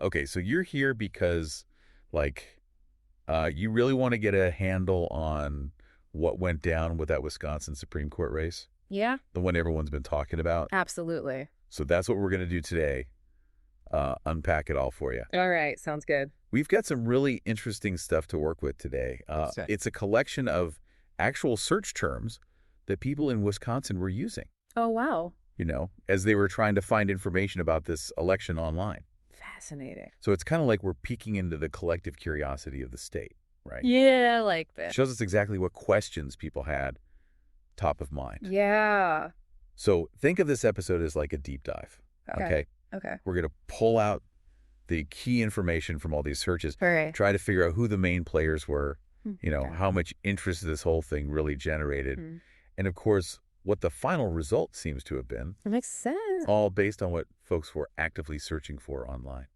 Okay, so you're here because, like, you really want to get a handle on what went down with that Wisconsin Supreme Court race? Yeah, The one everyone's been talking about? absolutely. So that's what we're going to do today. Unpack it all for you. All right, sounds good. We've got some really interesting stuff to work with today. It's a collection of actual search terms that people in Wisconsin were using, Oh, wow. as they were trying to find information about this election online. Fascinating. So it's kind of like we're peeking into the collective curiosity of the state, right? Yeah, I like that. Shows us exactly what questions people had top of mind. Yeah. So think of this episode as like a deep dive, okay? Okay. We're going to pull out the key information from all these searches, All right. try to figure out who the main players were, Okay. how much interest this whole thing really generated, and of course, what the final result seems to have been, That makes sense. all based on what folks were actively searching for online.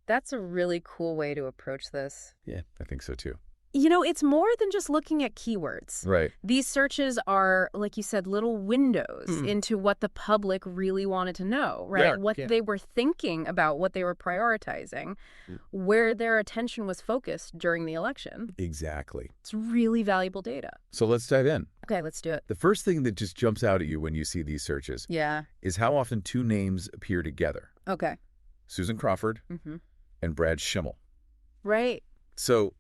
That's a really cool way to approach this. Yeah, I think so too. It's more than just looking at keywords. Right. These searches are, like you said, little windows into what the public really wanted to know, right? What they were thinking about, what they were prioritizing, where their attention was focused during the election. Exactly. It's really valuable data. So let's dive in. Okay, let's do it. The first thing that just jumps out at you when you see these searches is how often two names appear together. Okay. Susan Crawford and Brad Schimmel. Right. So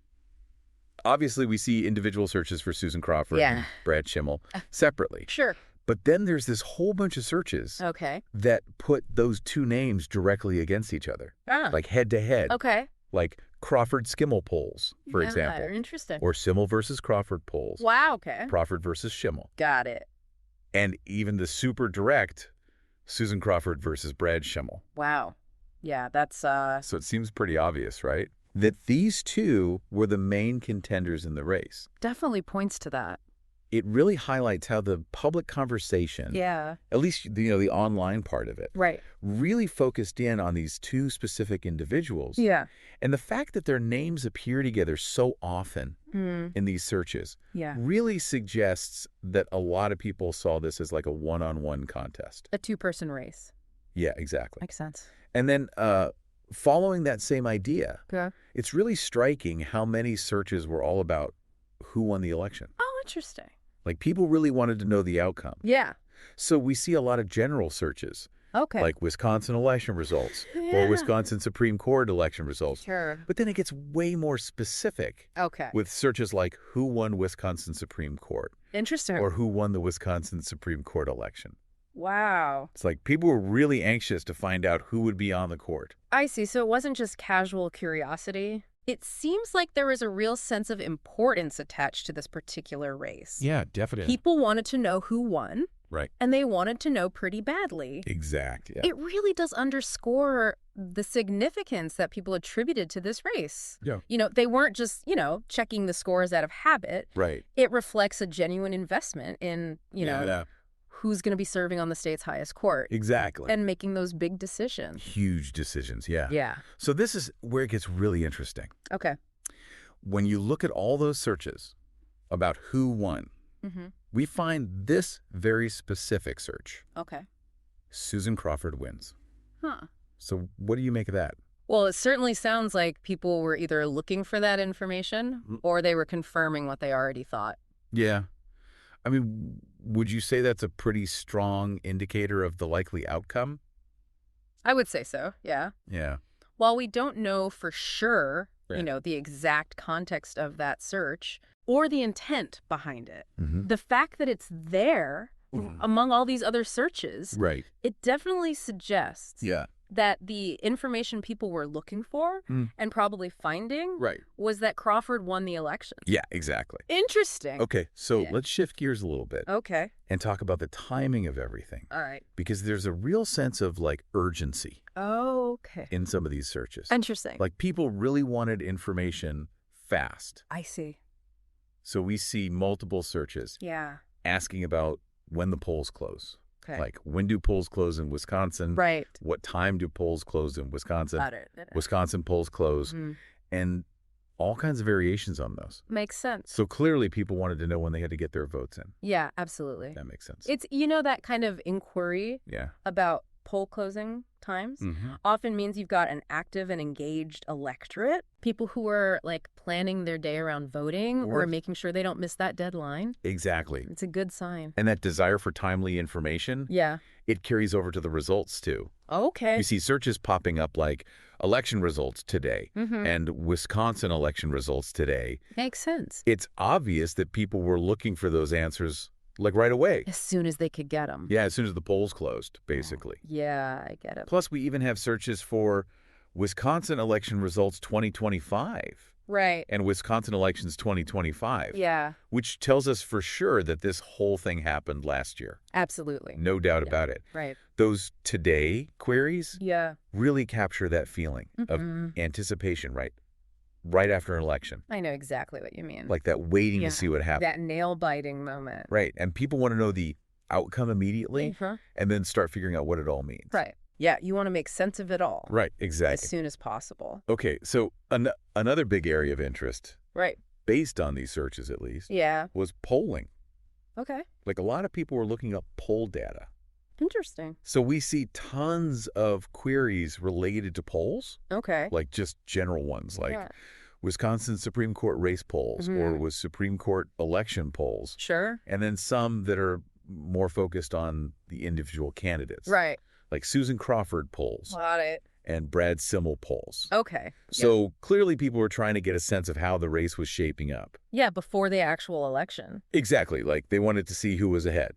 obviously we see individual searches for Susan Crawford and Brad Schimmel separately. Sure. But then there's this whole bunch of searches that put those two names directly against each other, like head to head. Okay. Like Crawford Schimmel polls, for example. Interesting. Or Schimmel versus Crawford polls. Wow, okay. Crawford versus Schimmel. Got it. And even the super direct Susan Crawford versus Brad Schimmel. Wow. Yeah, that's So it seems pretty obvious, right? That these two were the main contenders in the race. definitely points to that. It really highlights how the public conversation, Yeah. at least the online part of it, Right. really focused in on these two specific individuals. Yeah. And the fact that their names appear together so often in these searches really suggests that a lot of people saw this as like a one-on-one contest. A two-person race. Yeah, exactly. Makes sense. And then following that same idea, Okay. it's really striking how many searches were all about who won the election. Oh, interesting. Like people really wanted to know the outcome. Yeah. So we see a lot of general searches, Okay. like Wisconsin election results or Wisconsin Supreme Court election results. Sure. But then it gets way more specific Okay. with searches like who won Wisconsin Supreme Court Interesting. or who won the Wisconsin Supreme Court election. Wow. It's like people were really anxious to find out who would be on the court. I see. So it wasn't just casual curiosity. It seems like there was a real sense of importance attached to this particular race. Yeah, definitely. People wanted to know who won. Right. And they wanted to know pretty badly. Exact. Yeah. It really does underscore the significance that people attributed to this race. Yeah. They weren't just, checking the scores out of habit. Right. It reflects a genuine investment in, who's going to be serving on the state's highest court. Exactly. And making those big decisions. Huge decisions. Yeah. Yeah. So this is where it gets really interesting. Okay. When you look at all those searches about who won, we find this very specific search. Okay. Susan Crawford wins. Huh. So what do you make of that? Well, it certainly sounds like people were either looking for that information or they were confirming what they already thought. Yeah. I mean, would you say that's a pretty strong indicator of the likely outcome? I would say so, yeah. Yeah. While we don't know for sure, the exact context of that search or the intent behind it, the fact that it's there among all these other searches, it definitely suggests that the information people were looking for and probably finding was that Crawford won the election. Yeah, exactly. Interesting. Okay, so let's shift gears a little bit. Okay. And talk about the timing of everything. All right. Because there's a real sense of urgency Okay. in some of these searches. Interesting. Like people really wanted information fast. I see. So we see multiple searches asking about when the polls close. Okay. Like, when do polls close in Wisconsin? Right. What time do polls close in Wisconsin? Got it. Wisconsin polls close. And all kinds of variations on those. Makes sense. So clearly people wanted to know when they had to get their votes in. Yeah, absolutely. That makes sense. It's, that kind of inquiry about poll closing times often means you've got an active and engaged electorate, people who are like planning their day around voting or making sure they don't miss that deadline. Exactly. It's a good sign. And that desire for timely information, it carries over to the results too. Okay. You see searches popping up like election results today and Wisconsin election results today. Makes sense. It's obvious that people were looking for those answers like right away. As soon as they could get them. Yeah, as soon as the polls closed, basically. Yeah, I get it. Plus, we even have searches for Wisconsin election results 2025. Right. And Wisconsin elections 2025. Yeah. Which tells us for sure that this whole thing happened last year. Absolutely. No doubt about it. Right. Those today queries really capture that feeling of anticipation, right? Right after an election. I know exactly what you mean. Like that waiting to see what happens. That nail-biting moment. Right. And people want to know the outcome immediately and then start figuring out what it all means. Right. Yeah, you want to make sense of it all. Right, exactly. As soon as possible. Okay, so another big area of interest, based on these searches at least, was polling. Okay. Like a lot of people were looking up poll data. Interesting. So we see tons of queries related to polls. Okay. Like just general ones, like Wisconsin Supreme Court race polls or was Supreme Court election polls. Sure. And then some that are more focused on the individual candidates. Right. Like Susan Crawford polls. Got it. And Brad Simmel polls. Okay. So clearly people were trying to get a sense of how the race was shaping up. Yeah, before the actual election. Exactly. Like they wanted to see who was ahead.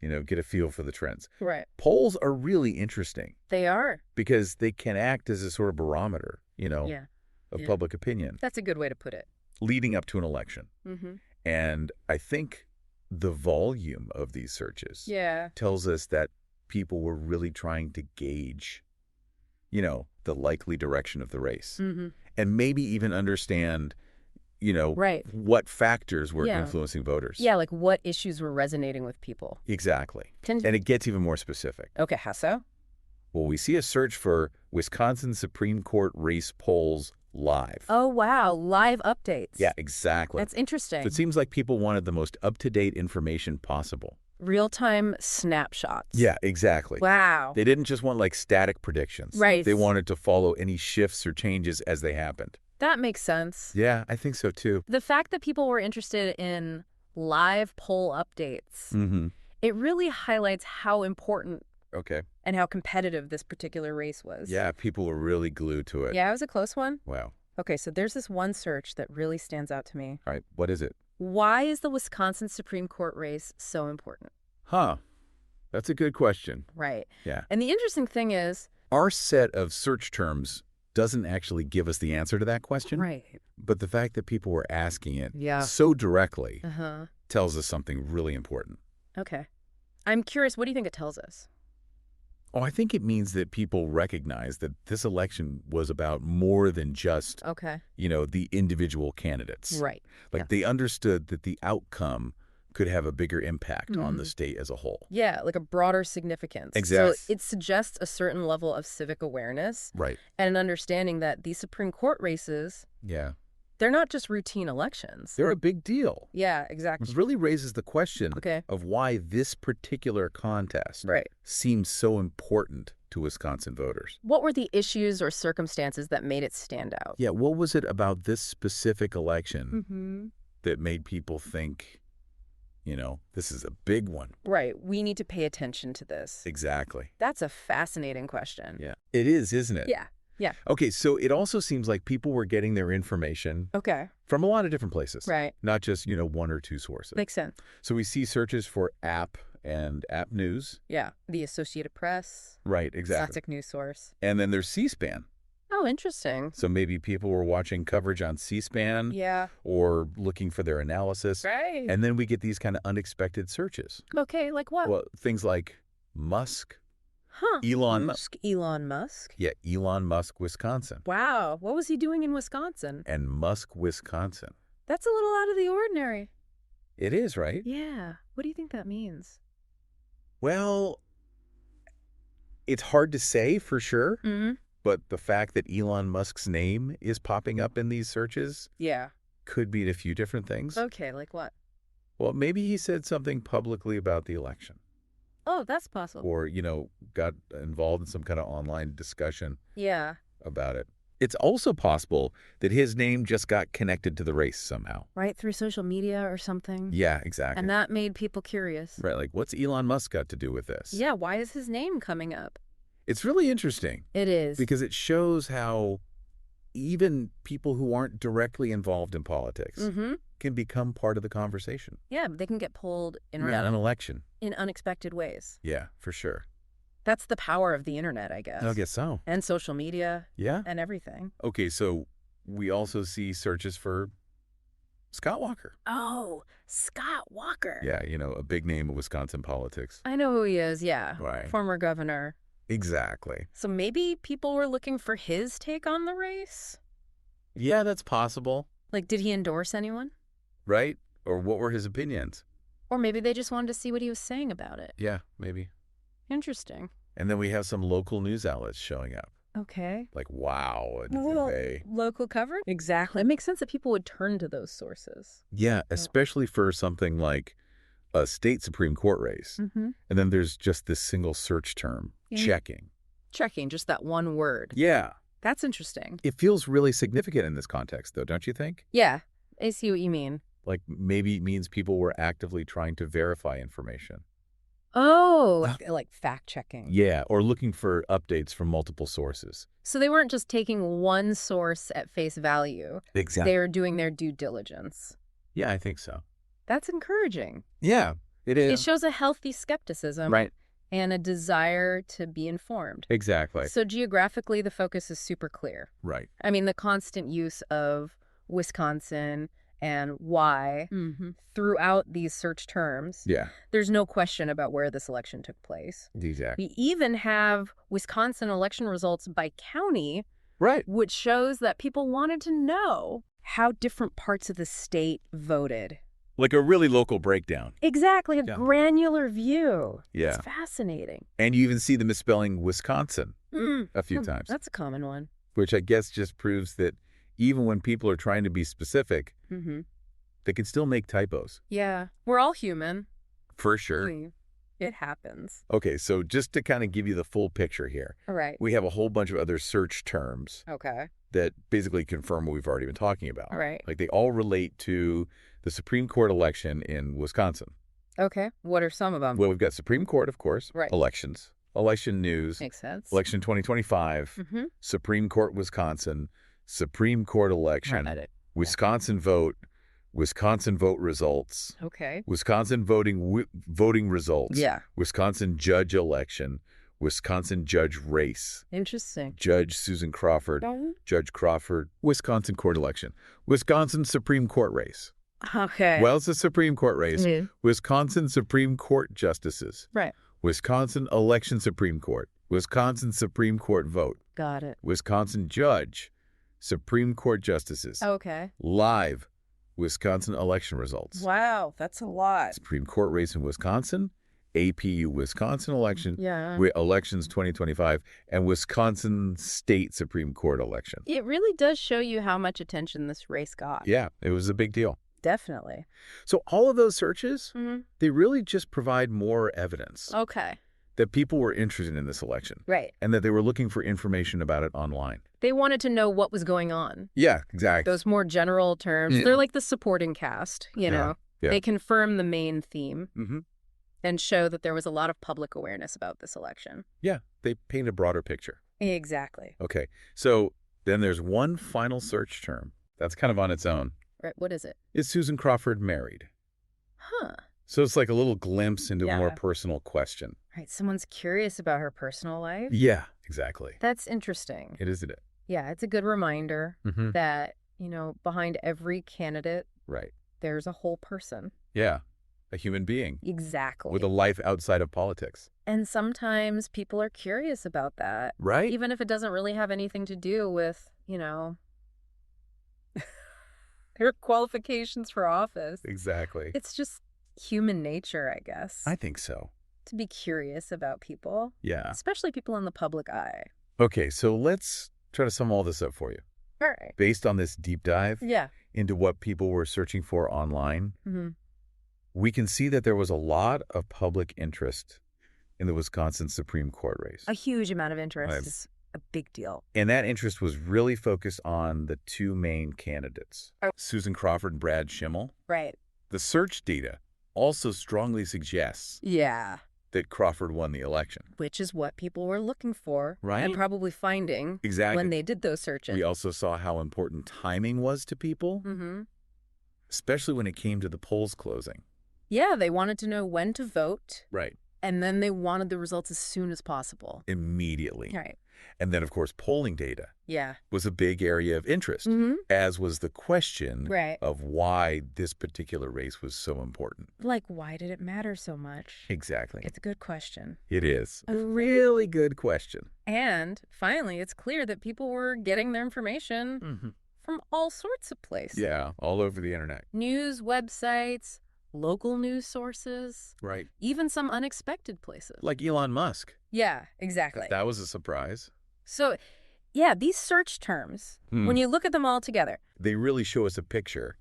You know, get a feel for the trends. Right. Polls are really interesting. They are. Because they can act as a sort of barometer, you know, of public opinion. That's a good way to put it. Leading up to an election. And I think the volume of these searches tells us that people were really trying to gauge, you know, the likely direction of the race. And maybe even understand, you know, what factors were influencing voters. Yeah, like what issues were resonating with people. Exactly. And it gets even more specific. Okay, how so? Well, we see a search for Wisconsin Supreme Court race polls live. Oh, wow. Live updates. Yeah, exactly. That's interesting. So it seems like people wanted the most up-to-date information possible. Real-time snapshots. Yeah, exactly. Wow. They didn't just want like static predictions. Right. They wanted to follow any shifts or changes as they happened. That makes sense. Yeah, I think so too. The fact that people were interested in live poll updates, it really highlights how important and how competitive this particular race was. Yeah, people were really glued to it. Yeah, it was a close one. Wow. Okay, so there's this one search that really stands out to me. All right, what is it? Why is the Wisconsin Supreme Court race so important? That's a good question. Right. Yeah. And the interesting thing is, our set of search terms doesn't actually give us the answer to that question. Right. But the fact that people were asking it so directly tells us something really important. Okay. I'm curious, what do you think it tells us? Oh, I think it means that people recognize that this election was about more than just, you know, the individual candidates. Right. Like they understood that the outcome could have a bigger impact on the state as a whole. Yeah, like a broader significance. Exactly. So it suggests a certain level of civic awareness. Right. And an understanding that these Supreme Court races, they're not just routine elections. They're a big deal. Yeah, exactly. It really raises the question of why this particular contest seems so important to Wisconsin voters. What were the issues or circumstances that made it stand out? Yeah, what was it about this specific election that made people think, you know, this is a big one? Right. We need to pay attention to this. Exactly. That's a fascinating question. Yeah. It is, isn't it? Yeah. Yeah. Okay, so it also seems like people were getting their information from a lot of different places. Right. Not just, you know, one or two sources. Makes sense. So we see searches for app and app news. Yeah. The Associated Press. Right, exactly. Classic news source. And then there's C-SPAN. Oh, interesting. So maybe people were watching coverage on C-SPAN or looking for their analysis. Right. And then we get these kind of unexpected searches. Okay, like what? Well, things like Musk. Elon Musk. Elon Musk? Yeah, Elon Musk, Wisconsin. Wow. What was he doing in Wisconsin? And Musk, Wisconsin. That's a little out of the ordinary. It is, right? Yeah. What do you think that means? Well, it's hard to say for sure. But the fact that Elon Musk's name is popping up in these searches could mean a few different things. Okay, like what? Well, maybe he said something publicly about the election. Oh, that's possible. Or, got involved in some kind of online discussion about it. It's also possible that his name just got connected to the race somehow. Right, through social media or something. Yeah, exactly. And that made people curious. Right, like, what's Elon Musk got to do with this? Yeah, why is his name coming up? It's really interesting. It is. Because it shows how even people who aren't directly involved in politics can become part of the conversation. Yeah, they can get pulled in an election. In unexpected ways. Yeah, for sure. That's the power of the internet, I guess. I guess so. And social media. Yeah. And everything. Okay, so we also see searches for Scott Walker. Oh, Scott Walker. Yeah, a big name of Wisconsin politics. I know who he is, yeah. Right. Former governor. Exactly. So maybe people were looking for his take on the race? Yeah, that's possible. Like, did he endorse anyone? Right? Or what were his opinions? Or maybe they just wanted to see what he was saying about it. Yeah, maybe. Interesting. And then we have some local news outlets showing up. Okay. Like, wow. Local coverage? Exactly. It makes sense that people would turn to those sources. Yeah, especially for something like a state Supreme Court race. And then there's just this single search term, checking. Checking, just that one word. Yeah. That's interesting. It feels really significant in this context, though, don't you think? Yeah, I see what you mean. Like, maybe it means people were actively trying to verify information. Oh, like fact-checking. Yeah, or looking for updates from multiple sources. So they weren't just taking one source at face value. Exactly. They were doing their due diligence. Yeah, I think so. That's encouraging. Yeah, it is. It shows a healthy skepticism. Right. And a desire to be informed. Exactly. So geographically, the focus is super clear. Right. I mean, the constant use of Wisconsin and why throughout these search terms. Yeah. There's no question about where this election took place. Exactly. We even have Wisconsin election results by county. Right. Which shows that people wanted to know how different parts of the state voted. Like a really local breakdown. Exactly, a granular view. Yeah. It's fascinating. And you even see the misspelling Wisconsin a few times. That's a common one. Which I guess just proves that even when people are trying to be specific, they can still make typos. Yeah, we're all human. For sure. It happens. Okay, so just to kind of give you the full picture here. All right. We have a whole bunch of other search terms. Okay. That basically confirm what we've already been talking about. All right. Like they all relate to the Supreme Court election in Wisconsin. Okay. What are some of them? Well, we've got Supreme Court, of course. Right. Elections. Election news. Makes sense. Election 2025. Supreme Court, Wisconsin. Supreme Court election. Wisconsin vote. Wisconsin vote results. Okay. Wisconsin voting results. Yeah. Wisconsin judge election. Wisconsin judge race. Interesting. Judge Susan Crawford. Judge Crawford. Wisconsin court election. Wisconsin Supreme Court race. Okay. Well, it's a Supreme Court race. Wisconsin Supreme Court justices. Right. Wisconsin election Supreme Court. Wisconsin Supreme Court vote. Got it. Wisconsin judge. Supreme Court justices. Okay. Live. Wisconsin election results. Wow, that's a lot. Supreme Court race in Wisconsin. APU Wisconsin election, elections 2025, and Wisconsin State Supreme Court election. It really does show you how much attention this race got. Yeah, it was a big deal. Definitely. So all of those searches, they really just provide more evidence. Okay. That people were interested in this election. Right. And that they were looking for information about it online. They wanted to know what was going on. Yeah, exactly. Those more general terms. They're like the supporting cast, you know. Yeah. They confirm the main theme. And show that there was a lot of public awareness about this election. Yeah, they paint a broader picture. Exactly. Okay, so then there's one final search term that's kind of on its own. Right, what is it? Is Susan Crawford married? Huh. So it's like a little glimpse into a more personal question. Right, someone's curious about her personal life? Yeah, exactly. That's interesting. It is, isn't it? Yeah, it's a good reminder that, you know, behind every candidate, there's a whole person. Yeah. A human being. Exactly. With a life outside of politics. And sometimes people are curious about that. Right. Even if it doesn't really have anything to do with, you know, their qualifications for office. Exactly. It's just human nature, I guess. I think so. To be curious about people. Yeah. Especially people in the public eye. Okay, so let's try to sum all this up for you. All right. Based on this deep dive into what people were searching for online, we can see that there was a lot of public interest in the Wisconsin Supreme Court race. A huge amount of interest is a big deal. And that interest was really focused on the two main candidates, Susan Crawford and Brad Schimmel. Right. The search data also strongly suggests that Crawford won the election. Which is what people were looking for. Right. And probably finding when they did those searches. We also saw how important timing was to people, especially when it came to the polls closing. Yeah, they wanted to know when to vote. Right. And then they wanted the results as soon as possible. Immediately. Right. And then, of course, polling data was a big area of interest, as was the question of why this particular race was so important. Like, why did it matter so much? Exactly. It's a good question. It is. A really good question. And finally, it's clear that people were getting their information from all sorts of places. Yeah, all over the internet. News websites, local news sources. Right. Even some unexpected places. Like Elon Musk. Yeah, exactly. That was a surprise. So, yeah, these search terms, when you look at them all together, they really show us a picture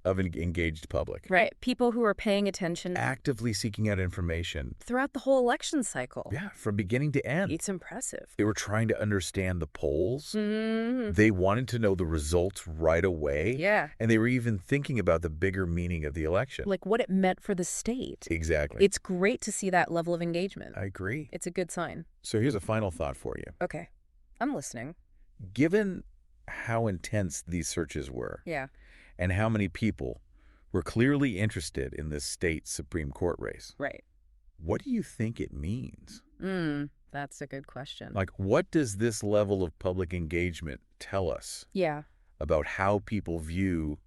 of an engaged public. Right. People who are paying attention. Actively seeking out information. Throughout the whole election cycle. Yeah, from beginning to end. It's impressive. They were trying to understand the polls. They wanted to know the results right away. Yeah. And they were even thinking about the bigger meaning of the election. Like what it meant for the state. Exactly. It's great to see that level of engagement. I agree. It's a good sign. So here's a final thought for you. Okay. I'm listening. Given how intense these searches were. Yeah. And how many people were clearly interested in this state Supreme Court race. Right. What do you think it means? That's a good question. Like, what does this level of public engagement tell us? Yeah. About how people view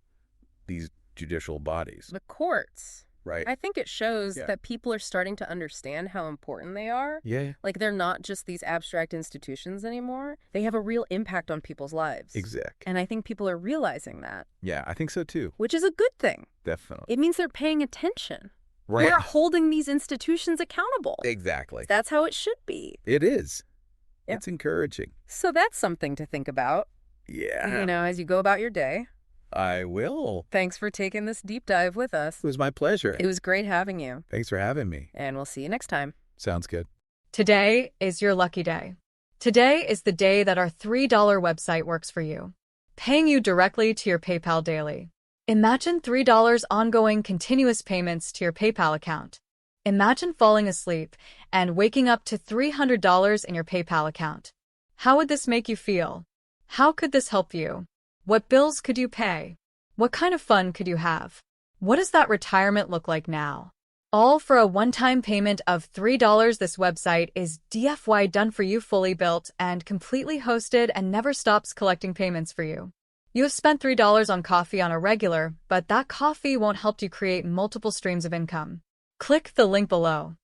these judicial bodies? The courts. Right. I think it shows that people are starting to understand how important they are. Yeah. Like they're not just these abstract institutions anymore. They have a real impact on people's lives. Exactly. And I think people are realizing that. Yeah, I think so too. Which is a good thing. Definitely. It means they're paying attention. Right. We're holding these institutions accountable. Exactly. That's how it should be. It is. Yep. It's encouraging. So that's something to think about. Yeah. You know, as you go about your day. I will. Thanks for taking this deep dive with us. It was my pleasure. It was great having you. Thanks for having me. And we'll see you next time. Sounds good. Today is your lucky day. Today is the day that our $3 website works for you, paying you directly to your PayPal daily. Imagine $3 ongoing continuous payments to your PayPal account. Imagine falling asleep and waking up to $300 in your PayPal account. How would this make you feel? How could this help you? What bills could you pay? What kind of fun could you have? What does that retirement look like now? All for a one-time payment of $3. This website is DFY done for you, fully built and completely hosted, and never stops collecting payments for you. You have spent $3 on coffee on a regular, but that coffee won't help you create multiple streams of income. Click the link below.